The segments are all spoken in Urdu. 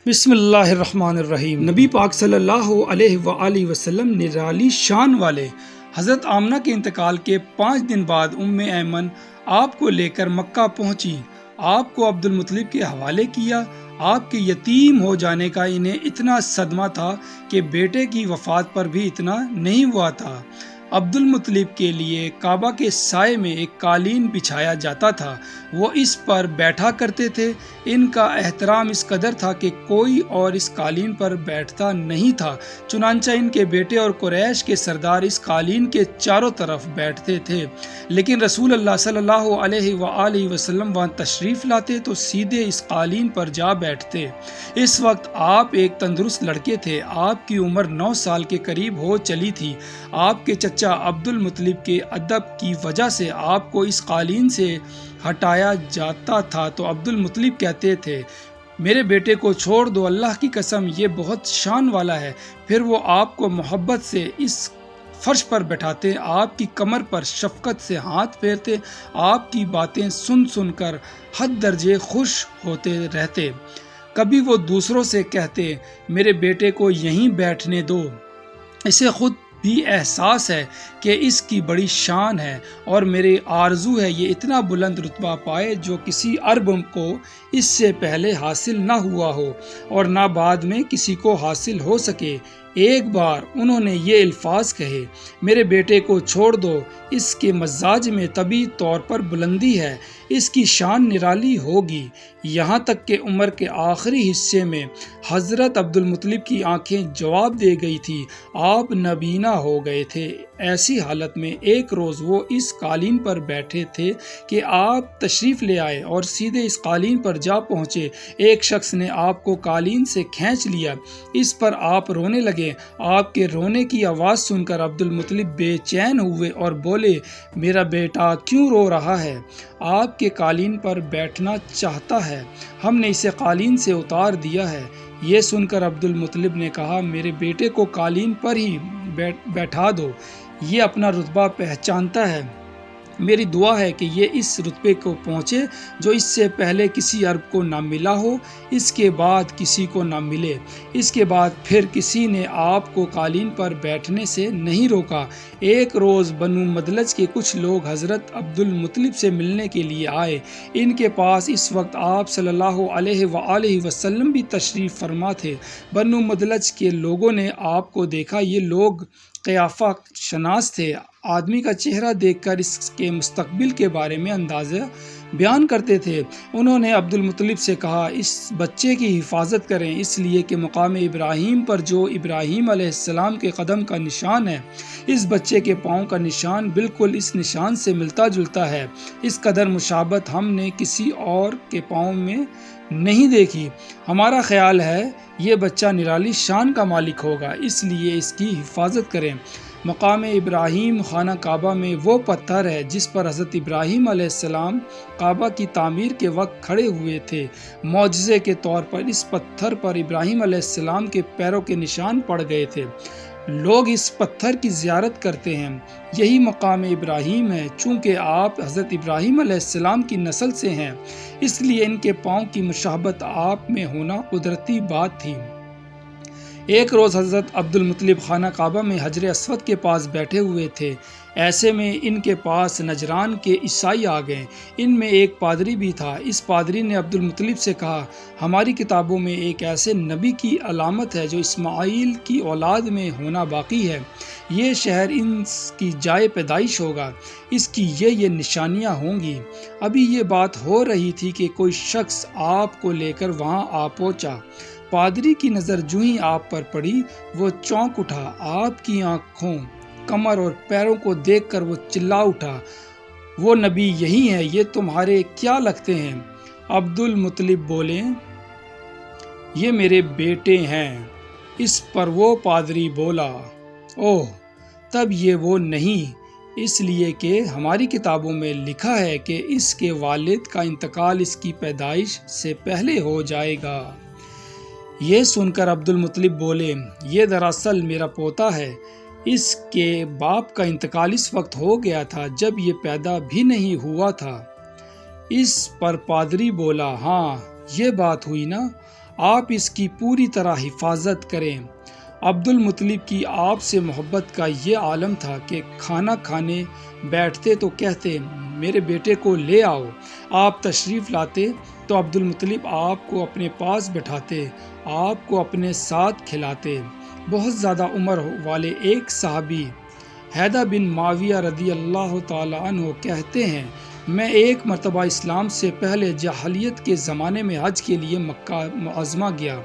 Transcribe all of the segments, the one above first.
بسم اللہ الرحمن الرحیم۔ نبی پاک صلی اللہ علیہ وآلہ وسلم نرالی شان والے حضرت آمنہ کے انتقال کے 5 دن بعد ایمن آپ کو لے کر مکہ پہنچی۔ آپ کو عبد المطلب کے حوالے کیا۔ آپ کے یتیم ہو جانے کا انہیں اتنا صدمہ تھا کہ بیٹے کی وفات پر بھی اتنا نہیں ہوا تھا۔ عبد المطلب کے لیے کعبہ کے سائے میں ایک قالین بچھایا جاتا تھا، وہ اس پر بیٹھا کرتے تھے۔ ان کا احترام اس قدر تھا کہ کوئی اور اس قالین پر بیٹھتا نہیں تھا، چنانچہ ان کے بیٹے اور قریش کے سردار اس قالین کے چاروں طرف بیٹھتے تھے، لیکن رسول اللہ صلی اللہ علیہ وآلہ وسلم وہاں تشریف لاتے تو سیدھے اس قالین پر جا بیٹھتے۔ اس وقت آپ ایک تندرست لڑکے تھے، آپ کی عمر 9 سال کے قریب ہو چلی تھی۔ آپ کے چچا عبد المطلب کے ادب کی وجہ سے آپ کو اس قالین سے ہٹایا جاتا تھا تو عبد المطلب کہتے تھے، میرے بیٹے کو چھوڑ دو، اللہ کی قسم یہ بہت شان والا ہے۔ پھر وہ آپ کو محبت سے اس فرش پر بٹھاتے، آپ کی کمر پر شفقت سے ہاتھ پھیرتے، آپ کی باتیں سن سن کر حد درجے خوش ہوتے رہتے۔ کبھی وہ دوسروں سے کہتے، میرے بیٹے کو یہیں بیٹھنے دو، اسے خود بھی احساس ہے کہ اس کی بڑی شان ہے اور میری آرزو ہے یہ اتنا بلند رتبہ پائے جو کسی عرب کو اس سے پہلے حاصل نہ ہوا ہو اور نہ بعد میں کسی کو حاصل ہو سکے۔ ایک بار انہوں نے یہ الفاظ کہے، میرے بیٹے کو چھوڑ دو، اس کے مزاج میں طبعی طور پر بلندی ہے، اس کی شان نرالی ہوگی۔ یہاں تک کہ عمر کے آخری حصے میں حضرت عبد المطلب کی آنکھیں جواب دے گئی تھی، آپ نابینا ہو گئے تھے۔ ایسی حالت میں ایک روز وہ اس قالین پر بیٹھے تھے کہ آپ تشریف لے آئے اور سیدھے اس قالین پر جا پہنچے۔ ایک شخص نے آپ کو قالین سے کھینچ لیا، اس پر آپ رونے لگے۔ آپ کے رونے کی آواز سن کر عبد المطلب بے چین ہوئے اور بولے، میرا بیٹا کیوں رو رہا ہے؟ آپ کے قالین پر بیٹھنا چاہتا ہے، ہم نے اسے قالین سے اتار دیا ہے۔ یہ سن کر عبد المطلب نے کہا، میرے بیٹے کو قالین پر ہی بیٹھا دو، یہ اپنا رتبہ پہچانتا ہے۔ میری دعا ہے کہ یہ اس رتبے کو پہنچے جو اس سے پہلے کسی عرب کو نہ ملا ہو، اس کے بعد کسی کو نہ ملے۔ اس کے بعد پھر کسی نے آپ کو قالین پر بیٹھنے سے نہیں روکا۔ ایک روز بنو مدلج کے کچھ لوگ حضرت عبد المطلب سے ملنے کے لیے آئے۔ ان کے پاس اس وقت آپ صلی اللہ علیہ وآلہ وسلم بھی تشریف فرما تھے۔ بنو مدلج کے لوگوں نے آپ کو دیکھا، یہ لوگ قیافہ شناس تھے۔ آدمی کا چہرہ دیکھ کر اس کے مستقبل کے بارے میں اندازہ بیان کرتے تھے۔ انہوں نے عبد المطلب سے کہا، اس بچے کی حفاظت کریں، اس لیے کہ مقام ابراہیم پر جو ابراہیم علیہ السلام کے قدم کا نشان ہے، اس بچے کے پاؤں کا نشان بالکل اس نشان سے ملتا جلتا ہے۔ اس قدر مشابہت ہم نے کسی اور کے پاؤں میں نہیں دیکھی۔ ہمارا خیال ہے یہ بچہ نرالی شان کا مالک ہوگا، اس لیے اس کی حفاظت کریں۔ مقام ابراہیم خانہ کعبہ میں وہ پتھر ہے جس پر حضرت ابراہیم علیہ السلام کعبہ کی تعمیر کے وقت کھڑے ہوئے تھے۔ معجزے کے طور پر اس پتھر پر ابراہیم علیہ السلام کے پیروں کے نشان پڑ گئے تھے۔ لوگ اس پتھر کی زیارت کرتے ہیں، یہی مقام ابراہیم ہے۔ چونکہ آپ حضرت ابراہیم علیہ السلام کی نسل سے ہیں، اس لیے ان کے پاؤں کی مشابہت آپ میں ہونا قدرتی بات تھی۔ ایک روز حضرت عبد المطلب خانہ کعبہ میں حجر اسود کے پاس بیٹھے ہوئے تھے، ایسے میں ان کے پاس نجران کے عیسائی آ گئے۔ ان میں ایک پادری بھی تھا۔ اس پادری نے عبد المطلب سے کہا، ہماری کتابوں میں ایک ایسے نبی کی علامت ہے جو اسماعیل کی اولاد میں ہونا باقی ہے، یہ شہر ان کی جائے پیدائش ہوگا، اس کی یہ نشانیاں ہوں گی۔ ابھی یہ بات ہو رہی تھی کہ کوئی شخص آپ کو لے کر وہاں آ پہنچا۔ پادری کی نظر جو ہی آپ پر پڑی وہ چونک اٹھا، آپ کی آنکھوں، کمر اور پیروں کو دیکھ کر وہ چلا اٹھا، وہ نبی یہی ہے، یہ تمہارے کیا لگتے ہیں؟ عبد المطلب بولے، یہ میرے بیٹے ہیں۔ اس پر وہ پادری بولا، اوہ، تب یہ وہ نہیں، اس لیے کہ ہماری کتابوں میں لکھا ہے کہ اس کے والد کا انتقال اس کی پیدائش سے پہلے ہو جائے گا۔ یہ سن کر عبد المطلب بولے، یہ دراصل میرا پوتا ہے، اس کے باپ کا انتقال اس وقت ہو گیا تھا جب یہ پیدا بھی نہیں ہوا تھا۔ اس پر پادری بولا، ہاں یہ بات ہوئی نا، آپ اس کی پوری طرح حفاظت کریں۔ عبد المطلب کی آپ سے محبت کا یہ عالم تھا کہ کھانا کھانے بیٹھتے تو کہتے میرے بیٹے کو لے آؤ۔ آپ تشریف لاتے تو عبد المطلب آپ کو اپنے پاس بٹھاتے، آپ کو اپنے ساتھ کھلاتے۔ بہت زیادہ عمر والے ایک صحابی حیدہ بن معاویہ رضی اللہ تعالی عنہ کہتے ہیں، میں ایک مرتبہ اسلام سے پہلے جاہلیت کے زمانے میں حج کے لیے مکہ معظمہ گیا۔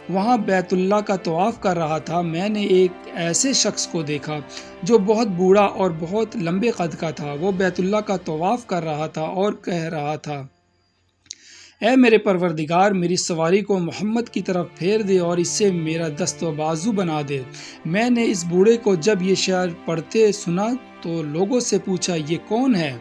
وہاں بیت اللہ کا طواف کر رہا تھا۔ میں نے ایک ایسے شخص کو دیکھا جو بہت بوڑھا اور بہت لمبے قد کا تھا۔ وہ بیت اللہ کا طواف کر رہا تھا اور کہہ رہا تھا، اے میرے پروردگار، میری سواری کو محمد کی طرف پھیر دے اور اسے میرا دست و بازو بنا دے۔ میں نے اس بوڑھے کو جب یہ شعر پڑھتے سنا تو لوگوں سے پوچھا، یہ کون ہے؟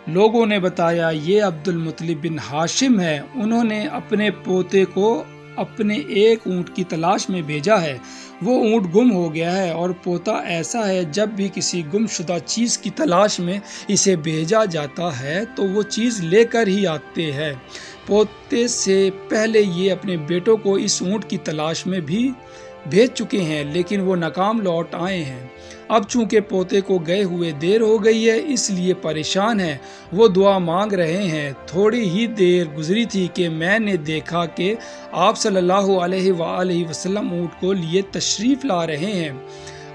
لوگوں نے بتایا، یہ عبد المطلب بن ہاشم ہے۔ انہوں نے اپنے پوتے کو اپنے ایک اونٹ کی تلاش میں بھیجا ہے۔ وہ اونٹ گم ہو گیا ہے اور پوتا ایسا ہے، جب بھی کسی گم شدہ چیز کی تلاش میں اسے بھیجا جاتا ہے تو وہ چیز لے کر ہی آتے ہیں۔ پوتے سے پہلے یہ اپنے بیٹوں کو اس اونٹ کی تلاش میں بھی بھیج چکے ہیں، لیکن وہ ناکام لوٹ آئے ہیں۔ اب چونکہ پوتے کو گئے ہوئے دیر ہو گئی ہے، اس لیے پریشان ہیں۔ وہ دعا مانگ رہے ہیں۔ تھوڑی ہی دیر گزری تھی کہ میں نے دیکھا کہ آپ صلی اللہ علیہ وآلہ وسلم اونٹ کو لیے تشریف لا رہے ہیں۔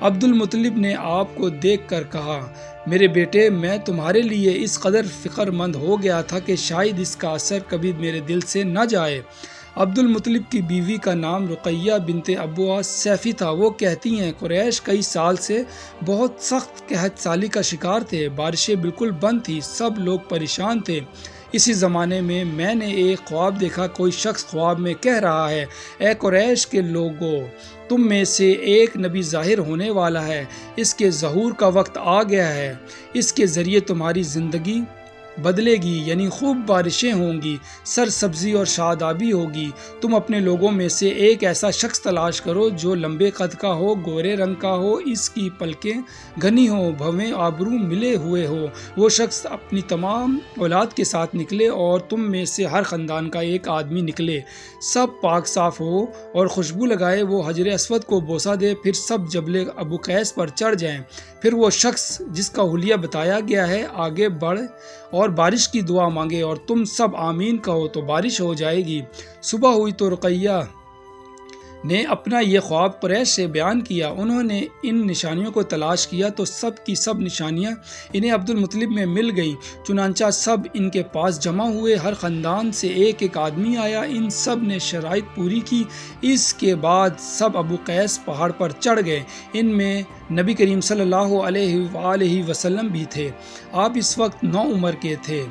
عبد المطلب نے آپ کو دیکھ کر کہا، میرے بیٹے، میں تمہارے لیے اس قدر فکر مند ہو گیا تھا کہ شاید اس کا اثر کبھی میرے دل سے نہ جائے۔ عبد المطلب کی بیوی کا نام رقیہ بنت ابو سیفی تھا۔ وہ کہتی ہیں، قریش کئی سال سے بہت سخت قحط سالی کا شکار تھے۔ بارشیں بالکل بند تھی، سب لوگ پریشان تھے۔ اسی زمانے میں نے ایک خواب دیکھا۔ کوئی شخص خواب میں کہہ رہا ہے، اے قریش کے لوگوں، تم میں سے ایک نبی ظاہر ہونے والا ہے۔ اس کے ظہور کا وقت آ گیا ہے۔ اس کے ذریعے تمہاری زندگی بدلے گی، یعنی خوب بارشیں ہوں گی، سرسبزی اور شادابی ہوگی۔ تم اپنے لوگوں میں سے ایک ایسا شخص تلاش کرو جو لمبے قد کا ہو، گورے رنگ کا ہو، اس کی پلکیں گھنی ہوں، بھویں آبرو ملے ہوئے ہو۔ وہ شخص اپنی تمام اولاد کے ساتھ نکلے اور تم میں سے ہر خاندان کا ایک آدمی نکلے، سب پاک صاف ہو اور خوشبو لگائے۔ وہ حجر اسود کو بوسہ دے، پھر سب جبل ابو قیس پر چڑھ جائیں۔ پھر وہ شخص جس کا حلیہ بتایا گیا ہے آگے بڑھ اور بارش کی دعا مانگے اور تم سب آمین کہو تو بارش ہو جائے گی۔ صبح ہوئی تو رقیہ نے اپنا یہ خواب قریش سے بیان کیا۔ انہوں نے ان نشانیوں کو تلاش کیا تو سب کی سب نشانیاں انہیں عبد المطلب میں مل گئیں۔ چنانچہ سب ان کے پاس جمع ہوئے، ہر خاندان سے ایک ایک آدمی آیا۔ ان سب نے شرائط پوری کی۔ اس کے بعد سب ابو قیس پہاڑ پر چڑھ گئے۔ ان میں نبی کریم صلی اللہ علیہ وآلہ وسلم بھی تھے۔ آپ اس وقت 9 عمر کے تھے۔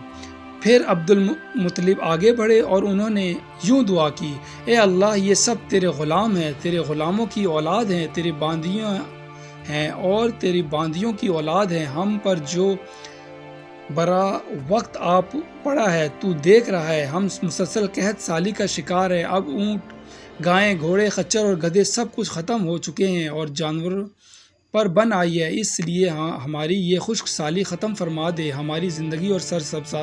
پھر عبد المطلب آگے بڑھے اور انہوں نے یوں دعا کی، اے اللہ، یہ سب تیرے غلام ہیں، تیرے غلاموں کی اولاد ہیں، تیری باندیاں ہیں اور تیری باندیوں کی اولاد ہیں۔ ہم پر جو برا وقت آپ پڑا ہے تو دیکھ رہا ہے۔ ہم مسلسل قحط سالی کا شکار ہیں۔ اب اونٹ، گائیں، گھوڑے، خچر اور گدھے سب کچھ ختم ہو چکے ہیں اور جانور پر بن آئی ہے۔ اس لیے ہماری یہ خشک سالی ختم فرما دے، ہماری زندگی اور سرسبز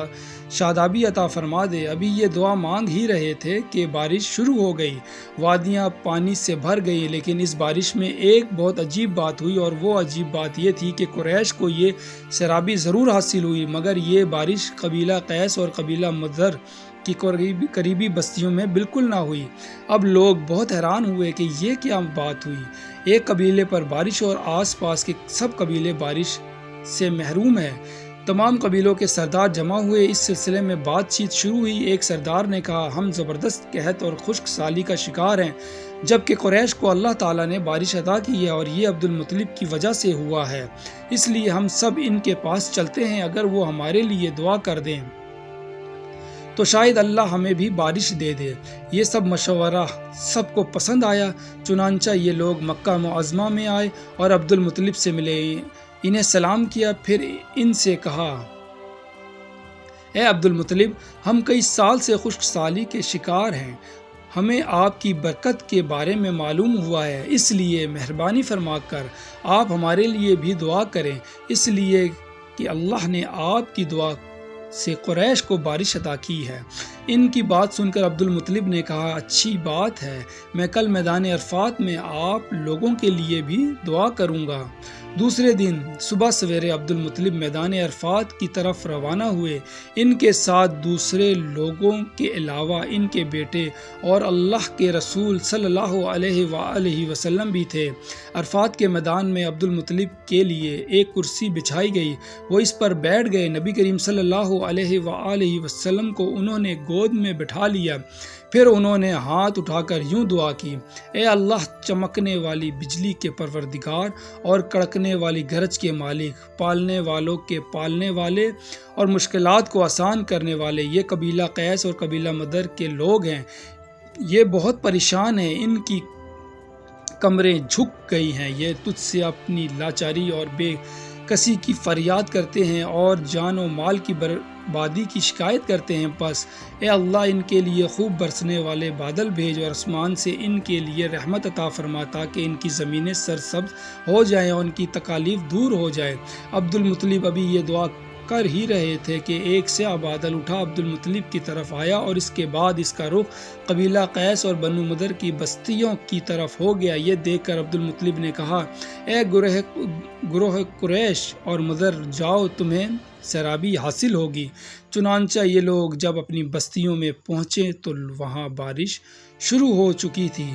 شادابی عطا فرما دے۔ ابھی یہ دعا مانگ ہی رہے تھے کہ بارش شروع ہو گئی۔ وادیاں پانی سے بھر گئی، لیکن اس بارش میں ایک بہت عجیب بات ہوئی، اور وہ عجیب بات یہ تھی کہ قریش کو یہ سرابی ضرور حاصل ہوئی، مگر یہ بارش قبیلہ قیس اور قبیلہ مدر کی قریبی بستیوں میں بالکل نہ ہوئی۔ اب لوگ بہت حیران ہوئے کہ یہ کیا بات ہوئی۔ ایک قبیلے پر بارش اور آس پاس کے سب قبیلے بارش سے محروم ہیں۔ تمام قبیلوں کے سردار جمع ہوئے۔ اس سلسلے میں بات چیت شروع ہوئی۔ ایک سردار نے کہا، ہم زبردست قحط اور خشک سالی کا شکار ہیں، جبکہ قریش کو اللہ تعالیٰ نے بارش عطا کی ہے اور یہ عبد المطلب کی وجہ سے ہوا ہے۔ اس لیے ہم سب ان کے پاس چلتے ہیں، اگر وہ ہمارے لیے دعا کر دیں تو شاید اللہ ہمیں بھی بارش دے دے۔ یہ سب مشورہ سب کو پسند آیا۔ چنانچہ یہ لوگ مکہ معظمہ میں آئے اور عبد المطلب سے ملے، انہیں سلام کیا، پھر ان سے کہا، اے عبد المطلب، ہم کئی سال سے خشک سالی کے شکار ہیں۔ ہمیں آپ کی برکت کے بارے میں معلوم ہوا ہے، اس لیے مہربانی فرما کر آپ ہمارے لیے بھی دعا کریں، اس لیے کہ اللہ نے آپ کی دعا سے قریش کو بارش عطا کی ہے۔ ان کی بات سن کر عبد المطلب نے کہا اچھی بات ہے، میں کل میدان عرفات میں آپ لوگوں کے لیے بھی دعا کروں گا۔ دوسرے دن صبح سویرے عبد المطلب میدان عرفات کی طرف روانہ ہوئے۔ ان کے ساتھ دوسرے لوگوں کے علاوہ ان کے بیٹے اور اللہ کے رسول صلی اللہ علیہ وآلہ وسلم بھی تھے۔ عرفات کے میدان میں عبد المطلب کے لیے ایک کرسی بچھائی گئی، وہ اس پر بیٹھ گئے۔ نبی کریم صلی اللہ علیہ وآلہ وسلم کو انہوں نے گود میں بٹھا لیا، پھر انہوں نے ہاتھ اٹھا کر یوں دعا کی، اے اللہ چمکنے والی بجلی کے پروردگار اور کڑکنے والی گرج کے مالک، پالنے والوں کے پالنے والے اور مشکلات کو آسان کرنے والے، یہ قبیلہ قیس اور قبیلہ مدر کے لوگ ہیں، یہ بہت پریشان ہیں، ان کی کمریں جھک گئی ہیں، یہ تجھ سے اپنی لاچاری اور بے کسی کی فریاد کرتے ہیں اور جان و مال کی بربادی کی شکایت کرتے ہیں، بس اے اللہ ان کے لیے خوب برسنے والے بادل بھیج اور آسمان سے ان کے لیے رحمت عطا فرما تاکہ ان کی زمینیں سرسبز ہو جائیں اور ان کی تکالیف دور ہو جائے۔ عبد المطلب ابھی یہ دعا کر ہی رہے تھے کہ ایک سیاہ بادل اٹھا عبد المطلب کی طرف آیا اور اس کے بعد اس کا رخ قبیلہ قیس اور بنو مدر کی بستیوں کی طرف ہو گیا۔ یہ دیکھ کر عبد المطلب نے کہا، اے گروہ قریش اور مدر، جاؤ تمہیں سیرابی حاصل ہوگی۔ چنانچہ یہ لوگ جب اپنی بستیوں میں پہنچے تو وہاں بارش شروع ہو چکی تھی۔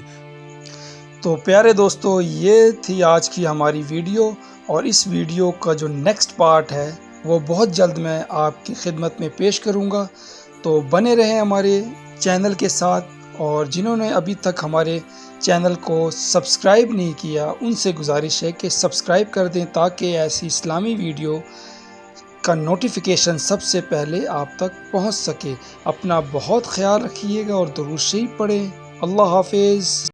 تو پیارے دوستو، یہ تھی آج کی ہماری ویڈیو، اور اس ویڈیو کا جو نیکسٹ پارٹ ہے وہ بہت جلد میں آپ کی خدمت میں پیش کروں گا، تو بنے رہیں ہمارے چینل کے ساتھ، اور جنہوں نے ابھی تک ہمارے چینل کو سبسکرائب نہیں کیا ان سے گزارش ہے کہ سبسکرائب کر دیں تاکہ ایسی اسلامی ویڈیو کا نوٹیفیکیشن سب سے پہلے آپ تک پہنچ سکے۔ اپنا بہت خیال رکھیے گا اور درود شریف پڑھیں۔ اللہ حافظ۔